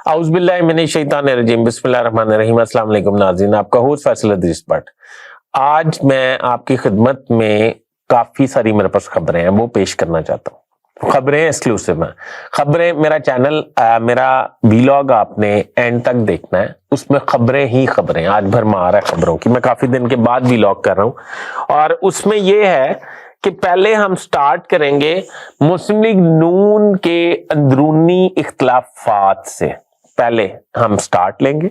اعوذ باللہ من الشیطان الرجیم بسم اللہ الرحمن الرحیم۔ السلام علیکم ناظرین، آپ کا ہوسٹ فیصل ادریس بٹ۔ آج میں آپ کی خدمت میں کافی ساری میرے پاس خبریں ہیں، وہ پیش کرنا چاہتا ہوں۔ خبریں ایکسکلوسیو ہیں، خبریں میرا چینل میرا ویلاگ آپ نے اینڈ تک دیکھنا ہے، اس میں خبریں ہی خبریں، آج بھر مار ہے خبروں کی۔ میں کافی دن کے بعد ویلاگ کر رہا ہوں اور اس میں یہ ہے کہ پہلے ہم سٹارٹ کریں گے مسلم لیگ نون کے اندرونی اختلافات سے۔ پہلے ہم سٹارٹ لیں گے،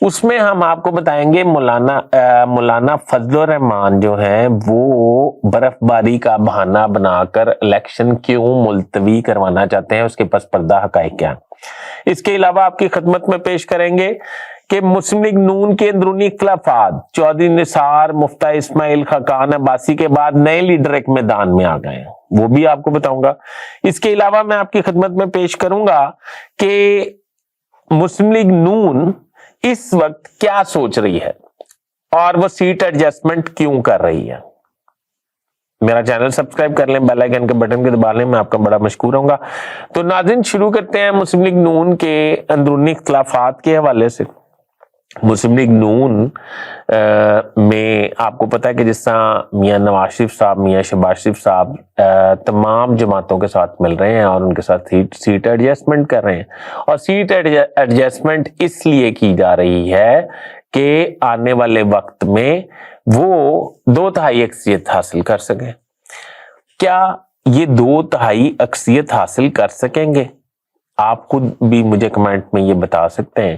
اس میں ہم آپ کو بتائیں گے مولانا فضل الرحمان جو ہیں وہ برف باری کا بہانہ بنا کر الیکشن کیوں ملتوی کروانا چاہتے ہیں، اس کے پس پردہ حقائق کیا ہیں۔ اس کے علاوہ آپ کی خدمت میں پیش کریں گے کہ مسلم لیگ نون کے اندرونی اختلافات، چودھری نثار مفتیٰ اسماعیل خاقان عباسی کے بعد نئے لیڈر ایک میدان میں آ گئے ہیں، وہ بھی آپ کو بتاؤں گا۔ اس کے علاوہ میں آپ کی خدمت میں پیش کروں گا کہ مسلم لیگ نون اس وقت کیا سوچ رہی ہے اور وہ سیٹ ایڈجسٹمنٹ کیوں کر رہی ہے۔ میرا چینل سبسکرائب کر لیں، بیل آئیکن کے بٹن کے دبا لیں، میں آپ کا بڑا مشکور ہوں گا۔ تو ناظرین شروع کرتے ہیں مسلم لیگ نون کے اندرونی اختلافات کے حوالے سے۔ مسلم لیگ نون میں آپ کو پتا ہے کہ جس طرح میاں نواز شریف صاحب، میاں شہباز شریف صاحب تمام جماعتوں کے ساتھ مل رہے ہیں اور ان کے ساتھ سیٹ ایڈجسٹمنٹ کر رہے ہیں، اور سیٹ ایڈجسٹمنٹ اس لیے کی جا رہی ہے کہ آنے والے وقت میں وہ 2/3 اکثریت حاصل کر سکیں۔ کیا یہ 2/3 اکثریت حاصل کر سکیں گے؟ آپ خود بھی مجھے کمنٹ میں یہ بتا سکتے ہیں۔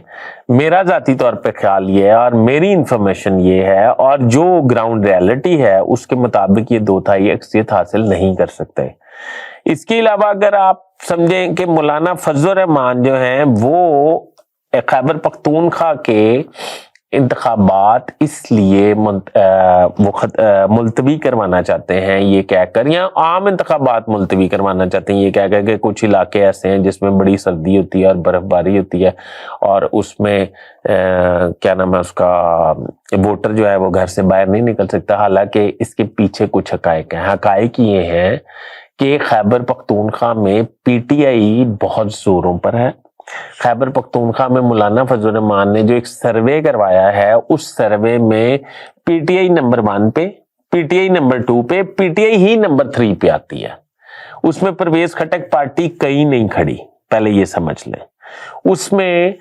میرا ذاتی طور پہ خیال یہ ہے اور میری انفارمیشن یہ ہے اور جو گراؤنڈ ریالٹی ہے اس کے مطابق یہ 2/3 اکثریت حاصل نہیں کر سکتے۔ اس کے علاوہ اگر آپ سمجھیں کہ مولانا فضل الرحمان جو ہیں وہ خیبر پختونخوا کے انتخابات اس لیے ملتوی کروانا چاہتے ہیں یہ کہہ کر، یا عام انتخابات ملتوی کروانا چاہتے ہیں یہ کہہ کر کہ کچھ علاقے ایسے ہیں جس میں بڑی سردی ہوتی ہے اور برف باری ہوتی ہے اور اس میں کیا نام ہے اس کا، ووٹر جو ہے وہ گھر سے باہر نہیں نکل سکتا۔ حالانکہ اس کے پیچھے کچھ حقائق ہیں۔ حقائق یہ ہیں کہ خیبر پختونخوا میں پی ٹی آئی بہت زوروں پر ہے۔ خیبر پختونخوا میں مولانا فضل الرحمان نے جو ایک سروے کروایا ہے، اس سروے میں پی ٹی آئی نمبر 1 پہ، پی ٹی آئی نمبر 2 پہ، پی ٹی آئی ہی نمبر 3 پہ آتی ہے۔ اس میں پرویز خٹک پارٹی کہیں نہیں کھڑی، پہلے یہ سمجھ لیں۔ اس میں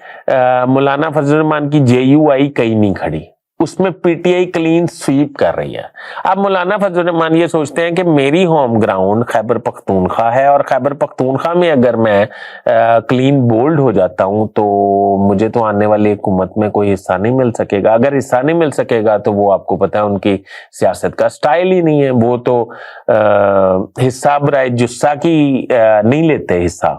مولانا فضل الرحمان کی جے یو آئی کہیں نہیں کھڑی، اس میں P T I clean sweep کر رہی ہے۔ اب مولانا فضل الرحمان یہ سوچتے ہیں کہ میری ہوم گراؤنڈ خیبر پختونخوا ہے اور خیبر پختونخوا میں اگر میں کلین بولڈ ہو جاتا ہوں تو مجھے تو آنے والی حکومت میں کوئی حصہ نہیں مل سکے گا۔ اگر حصہ نہیں مل سکے گا تو وہ آپ کو پتا ہے ان کی سیاست کا سٹائل ہی نہیں ہے، وہ تو حصہ برائے جسہ کی نہیں لیتے، حصہ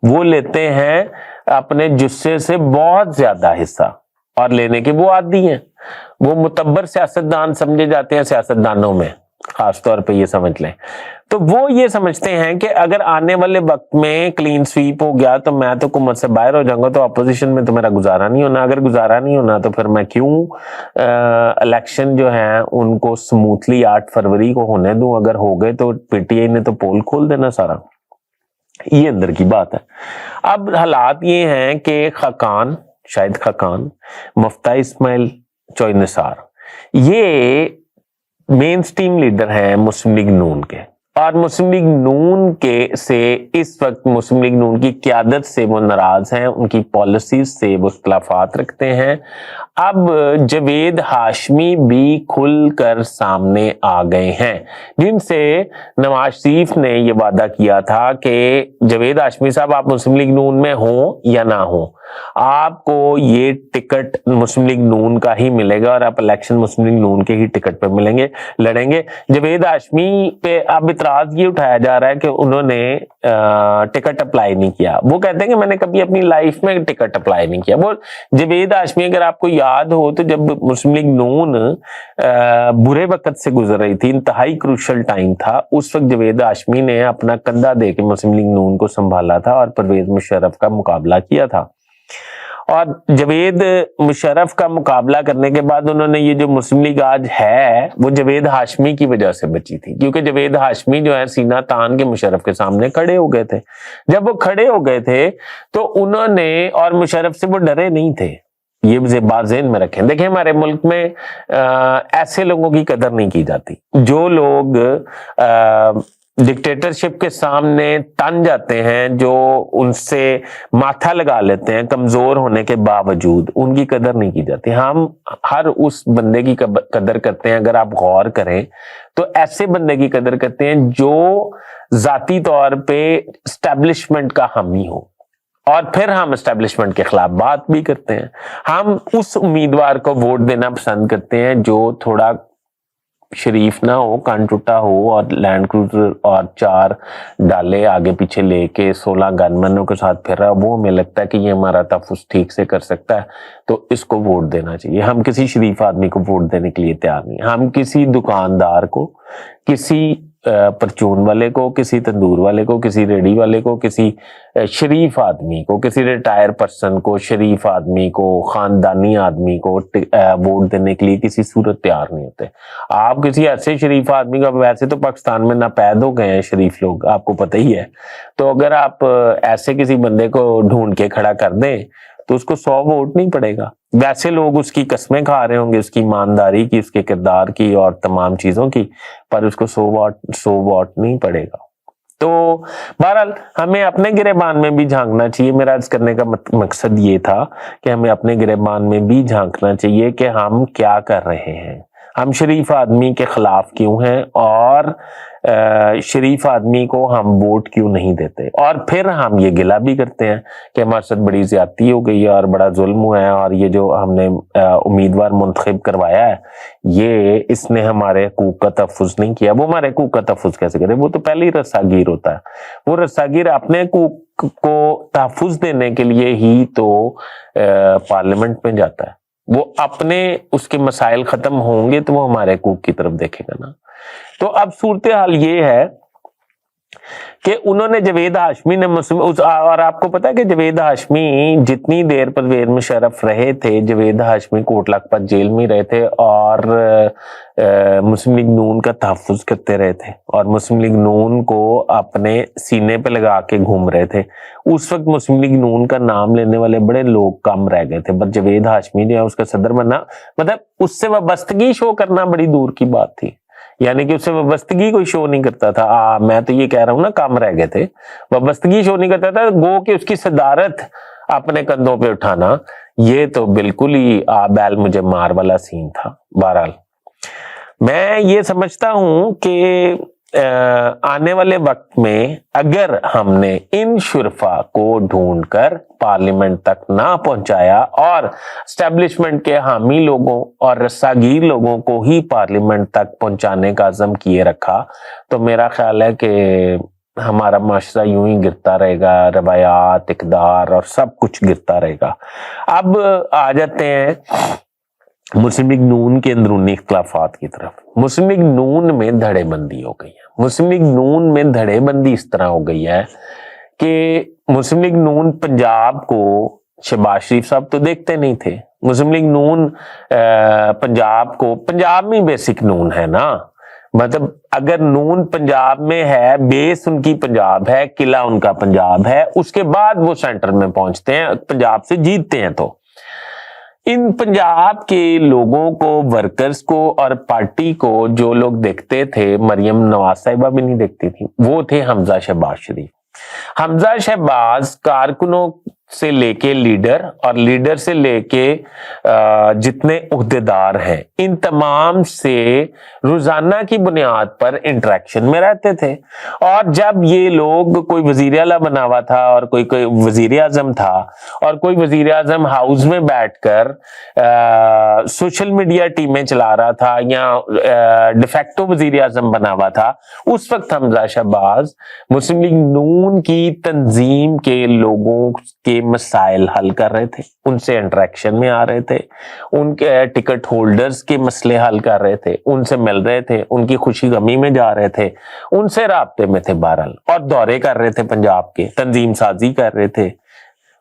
وہ لیتے ہیں اپنے جسے سے بہت زیادہ حصہ، اور لینے کے وہ عادی ہیں۔ وہ متبر سیاستدان سمجھے جاتے ہیں سیاستدانوں میں، خاص طور پہ یہ سمجھ لیں۔ تو وہ یہ سمجھتے ہیں کہ اگر آنے والے وقت میں کلین سویپ ہو گیا تو میں تو حکومت سے باہر ہو جاؤں گا، تو اپوزیشن میں تو میرا گزارا نہیں ہونا۔ اگر گزارا نہیں ہونا تو پھر میں کیوں الیکشن جو ہیں ان کو سموتھلی 8 فروری کو ہونے دوں؟ اگر ہو گئے تو پی ٹی آئی نے تو پول کھول دینا سارا۔ یہ اندر کی بات ہے۔ اب حالات یہ ہیں کہ خاقان، شاہد خاقان، مفتیٰ اسماعیل، چودھری نثار، یہ مین سٹریم لیڈر ہیں مسلم لیگ نون کے، اور مسلم لیگ نون کے سے اس وقت مسلم لیگ نون کی قیادت سے وہ ناراض ہیں، ان کی پالیسیز سے وہ اختلافات رکھتے ہیں۔ اب جاوید ہاشمی بھی کھل کر سامنے آ گئے ہیں، جن سے نواز شریف نے یہ وعدہ کیا تھا کہ جاوید ہاشمی صاحب آپ مسلم لیگ نون میں ہوں یا نہ ہوں، آپ کو یہ ٹکٹ مسلم لیگ نون کا ہی ملے گا اور آپ الیکشن مسلم لیگ نون کے ہی ٹکٹ پہ لڑیں گے۔ جاوید ہاشمی پہ اب اعتراض یہ اٹھایا جا رہا ہے کہ انہوں نے ٹکٹ اپلائی نہیں کیا۔ وہ کہتے ہیں کہ میں نے کبھی اپنی لائف میں ٹکٹ اپلائی نہیں کیا۔ وہ جاوید ہاشمی، اگر آپ کو یاد ہو تو جب مسلم لیگ نون برے وقت سے گزر رہی تھی، انتہائی کروشل ٹائم تھا، اس وقت جاوید ہاشمی نے اپنا کندھا دے کے مسلم لیگ نون کو سنبھالا تھا اور پرویز مشرف کا مقابلہ کیا تھا۔ اور جاوید مشرف کا مقابلہ کرنے کے بعد انہوں نے یہ جو مسلم لیگ آج ہے وہ جاوید ہاشمی کی وجہ سے بچی تھی، کیونکہ جاوید ہاشمی جو ہے سینہ تان کے مشرف کے سامنے کھڑے ہو گئے تھے۔ جب وہ کھڑے ہو گئے تھے تو انہوں نے، اور مشرف سے وہ ڈرے نہیں تھے، یہ بات ذہن میں رکھیں۔ دیکھیں ہمارے ملک میں ایسے لوگوں کی قدر نہیں کی جاتی، جو لوگ ڈکٹیٹرشپ کے سامنے تن جاتے ہیں، جو ان سے ماتھا لگا لیتے ہیں کمزور ہونے کے باوجود، ان کی قدر نہیں کی جاتی۔ ہم ہر اس بندے کی قدر کرتے ہیں، اگر آپ غور کریں تو ایسے بندے کی قدر کرتے ہیں جو ذاتی طور پہ اسٹیبلشمنٹ کا حامی ہو، اور پھر ہم اسٹیبلشمنٹ کے خلاف بات بھی کرتے ہیں۔ ہم اس امیدوار کو ووٹ دینا پسند کرتے ہیں جو تھوڑا شریف نہ ہو، کان ٹوٹا ہو، اور لینڈ کروزر اور 4 ڈالے آگے پیچھے لے کے 16 گنمنوں کے ساتھ پھر رہا، وہ ہمیں لگتا ہے کہ یہ ہمارا تحفظ ٹھیک سے کر سکتا ہے تو اس کو ووٹ دینا چاہیے۔ ہم کسی شریف آدمی کو ووٹ دینے کے لیے تیار نہیں، ہم کسی دکاندار کو، کسی پرچون والے کو، کسی تندور والے کو، کسی ریڈی والے کو، کسی شریف آدمی کو، کسی ریٹائر پرسن کو، شریف آدمی کو، خاندانی آدمی کو ووٹ دینے کے لیے کسی صورت تیار نہیں ہوتے۔ آپ کسی ایسے شریف آدمی کا، ویسے تو پاکستان میں ناپید ہو گئے ہیں شریف لوگ، آپ کو پتہ ہی ہے، تو اگر آپ ایسے کسی بندے کو ڈھونڈ کے کھڑا کر دیں تو اس کو 100 ووٹ نہیں پڑے گا۔ ویسے لوگ اس کی قسمیں کھا رہے ہوں گے، اس کی ایمانداری کی، اس کے کردار کی اور تمام چیزوں کی، پر اس کو 100 ووٹ نہیں پڑے گا۔ تو بہرحال ہمیں اپنے گریبان میں بھی جھانکنا چاہیے۔ میرا عرض کرنے کا مقصد یہ تھا کہ ہمیں اپنے گریبان میں بھی جھانکنا چاہیے کہ ہم کیا کر رہے ہیں، ہم شریف آدمی کے خلاف کیوں ہیں، اور شریف آدمی کو ہم ووٹ کیوں نہیں دیتے، اور پھر ہم یہ گلہ بھی کرتے ہیں کہ ہمارے ساتھ بڑی زیادتی ہو گئی ہے اور بڑا ظلم ہوا ہے، اور یہ جو ہم نے امیدوار منتخب کروایا ہے یہ اس نے ہمارے حقوق کا تحفظ نہیں کیا۔ وہ ہمارے حقوق کا تحفظ کیسے کرے؟ وہ تو پہلے ہی رساگیر ہوتا ہے، وہ رساگیر اپنے حقوق کو تحفظ دینے کے لیے ہی تو پارلیمنٹ میں جاتا ہے، وہ اپنے اس کے مسائل ختم ہوں گے تو وہ ہمارے حقوق کی طرف دیکھے گا نا۔ تو اب صورتحال یہ ہے کہ انہوں نے جاوید ہاشمی نے اور آپ کو پتا ہے کہ جاوید ہاشمی جتنی دیر پرویز مشرف رہے تھے، جاوید ہاشمی کوٹ لکھپت جیل میں رہے تھے اور مسلم لیگ نون کا تحفظ کرتے رہے تھے، اور مسلم لیگ نون کو اپنے سینے پہ لگا کے گھوم رہے تھے۔ اس وقت مسلم لیگ نون کا نام لینے والے بڑے لوگ کم رہ گئے تھے، بس جاوید ہاشمی جو ہے اس کا صدر بننا، مطلب اس سے وابستگی شو کرنا بڑی دور کی بات تھی، یعنی کہ اس سے وابستگی کوئی شو نہیں کرتا تھا۔ میں تو یہ کہہ رہا ہوں نا، کام رہ گئے تھے، وابستگی شو نہیں کرتا تھا، گو کہ اس کی صدارت اپنے کندھوں پہ اٹھانا یہ تو بالکل ہی بیل مجھے مار والا سین تھا۔ بہرحال میں یہ سمجھتا ہوں کہ آنے والے وقت میں اگر ہم نے ان شرفا کو ڈھونڈ کر پارلیمنٹ تک نہ پہنچایا اور اسٹیبلشمنٹ کے حامی لوگوں اور رساگیر لوگوں کو ہی پارلیمنٹ تک پہنچانے کا عزم کیے رکھا تو میرا خیال ہے کہ ہمارا معاشرہ یوں ہی گرتا رہے گا، روایات، اقدار اور سب کچھ گرتا رہے گا۔ اب آ جاتے ہیں مسلم لیگ نون کے اندرونی اختلافات کی طرف۔ مسلم لیگ نون میں دھڑے بندی ہو گئی ہے۔ مسلم لیگ نون میں دھڑے بندی اس طرح ہو گئی ہے کہ مسلم لیگ نون پنجاب کو، شہباز شریف صاحب تو دیکھتے نہیں تھے، مسلم لیگ نون پنجاب کو، پنجاب میں بیسک نون ہے نا، مطلب اگر نون پنجاب میں ہے، بیس ان کی پنجاب ہے، قلعہ ان کا پنجاب ہے، اس کے بعد وہ سینٹر میں پہنچتے ہیں، پنجاب سے جیتتے ہیں۔ تو ان پنجاب کے لوگوں کو، ورکرز کو اور پارٹی کو جو لوگ دیکھتے تھے، مریم نواز صاحبہ بھی نہیں دیکھتی تھی، وہ تھے حمزہ شہباز شریف۔ حمزہ شہباز کارکنوں سے لے کے لیڈر اور لیڈر سے لے کے جتنے عہدیدار ہیں، ان تمام سے روزانہ کی بنیاد پر انٹریکشن میں رہتے تھے، اور جب یہ لوگ، کوئی وزیر اعلیٰ بنا ہوا تھا اور کوئی وزیر اعظم تھا، اور کوئی وزیر اعظم ہاؤس میں بیٹھ کر سوشل میڈیا ٹیمیں چلا رہا تھا یا ڈیفیکٹو وزیر اعظم بنا ہوا تھا، اس وقت حمزہ شہباز مسلم لیگ نون کی تنظیم کے لوگوں کے مسائل حل کر رہے تھے، ان سے انٹریکشن میں آ رہے تھے، ان کے ٹکٹ ہولڈرز کے مسئلے حل کر رہے تھے، ان سے مل رہے تھے، ان کی خوشی غمی میں جا رہے تھے، ان سے رابطے میں تھے بہرحال، اور دورے کر رہے تھے، پنجاب کے تنظیم سازی کر رہے تھے۔